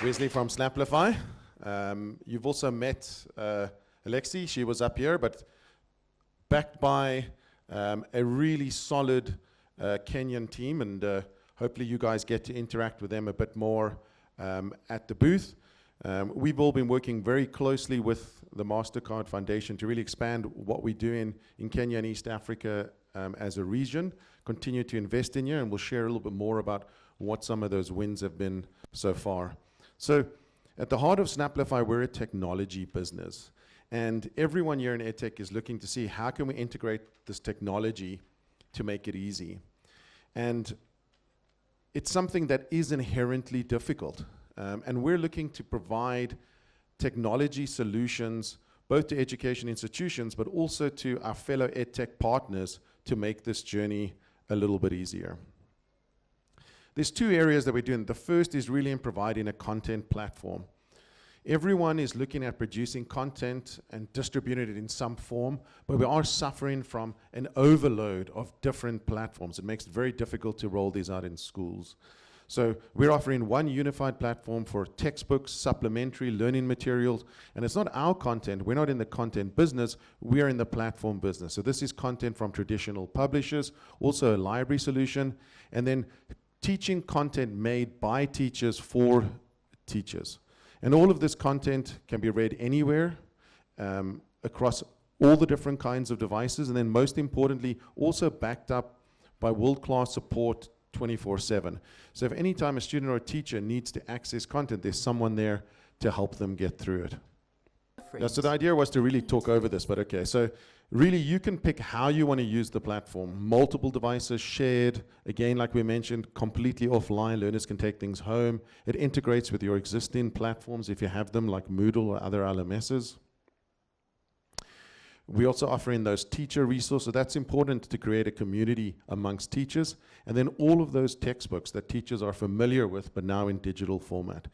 Wesley from Snapplify. You've also met Alexi. She was up here, but backed by a really solid Kenyan team, and hopefully you guys get to interact with them a bit more at the booth. We've all been working very closely with the Mastercard Foundation to really expand what we do in Kenya and East Africa as a region, continue to invest in here, and we'll share a little bit more about what some of those wins have been so far. So at the heart of Snapplify, we're a technology business. And everyone here in Edtech is looking to see how can we integrate this technology to make it easy. And it's something that is inherently difficult. And we're looking to provide technology solutions both to education institutions, but also to our fellow Edtech partners to make this journey a little bit easier. There's two areas that we're doing. The first is really in providing a content platform. Everyone is looking at producing content and distributing it in some form, but we are suffering from an overload of different platforms. It makes it very difficult to roll these out in schools. So we're offering one unified platform for textbooks, supplementary learning materials, and it's not our content. We're not in the content business. We're in the platform business. So this is content from traditional publishers, also a library solution, and then teaching content made by teachers for teachers. And all of this content can be read anywhere, across all the different kinds of devices, and then most importantly, also backed up by world-class support 24/7. So if any time a student or a teacher needs to access content, there's someone there to help them get through it. Now, so the idea was to really talk over this, but okay. So really, you can pick how you want to use the platform. Multiple devices shared, again, like we mentioned, completely offline. Learners can take things home. It integrates with your existing platforms if you have them, like Moodle or other LMSs. We're also offering those teacher resources. That's important to create a community amongst teachers. And then all of those textbooks that teachers are familiar with, but now in digital format.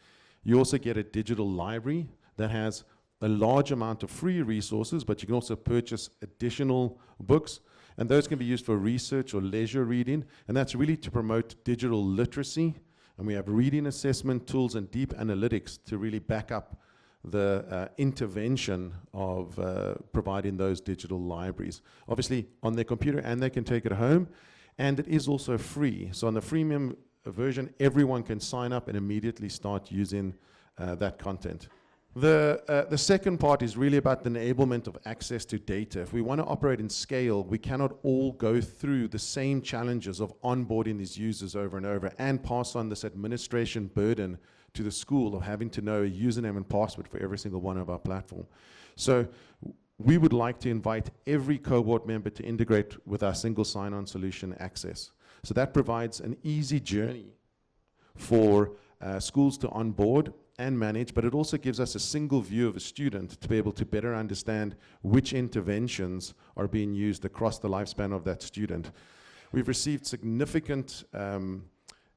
You also get a digital library that has a large amount of free resources, but you can also purchase additional books, and those can be used for research or leisure reading, and that's really to promote digital literacy. And we have reading assessment tools and deep analytics to really back up the intervention of providing those digital libraries. Obviously on their computer, and they can take it home, and it is also free. So on the freemium version, everyone can sign up and immediately start using that content. The second part is really about the enablement of access to data. If we want to operate in scale, we cannot all go through the same challenges of onboarding these users over and over and pass on this administration burden to the school of having to know a username and password for every single one of our platform. So we would like to invite every cohort member to integrate with our single sign-on solution Access. So that provides an easy journey for schools to onboard and manage, but it also gives us a single view of a student to be able to better understand which interventions are being used across the lifespan of that student. We've received significant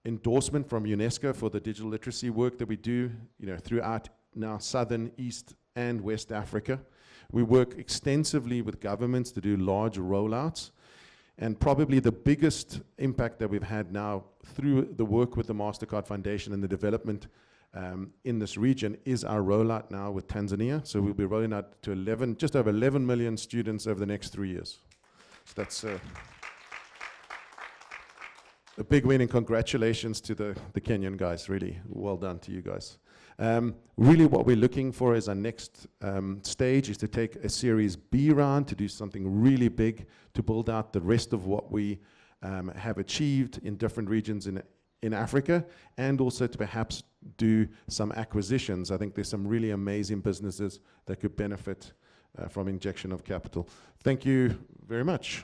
endorsement from UNESCO for the digital literacy work that we do, throughout now Southern, East, and West Africa. We work extensively with governments to do large rollouts. And probably the biggest impact that we've had now through the work with the Mastercard Foundation and the development in this region is our rollout now with Tanzania. So we'll be rolling out to just over 11 million students over the next 3 years. So that's a big win, and congratulations to the Kenyan guys. Really well done to you guys. Really what we're looking for as our next stage is to take a Series B round to do something really big to build out the rest of what we have achieved in different regions in Africa, and also to perhaps do some acquisitions. I think there's some really amazing businesses that could benefit from injection of capital. Thank you very much.